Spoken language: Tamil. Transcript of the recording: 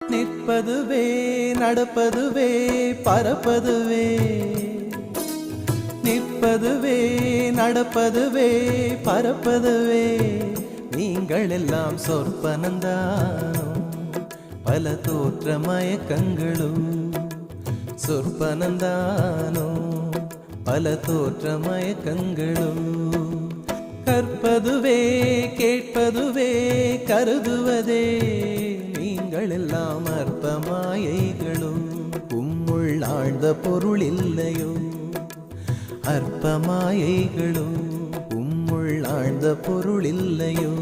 நிற்பதுவே நடப்பதுவே பறப்பதுவே, நிற்பதுவே நடப்பதுவே பறப்பதுவே, நீங்கள் எல்லாம் சொற்பனந்தானோ பல தோற்ற மயக்கங்களும், சொற்பனந்தானோ பல தோற்ற மயக்கங்களும், கற்பதுவே கேட்பதுவே கருதுவதே, நீங்கள் எல்லாம் அற்ப மாயைகளும், உம்முள் ஆழ்ந்த பொருள் இல்லையோ, அற்ப மாயைகளும் உம்முள் ஆழ்ந்த பொருள் இல்லையோ.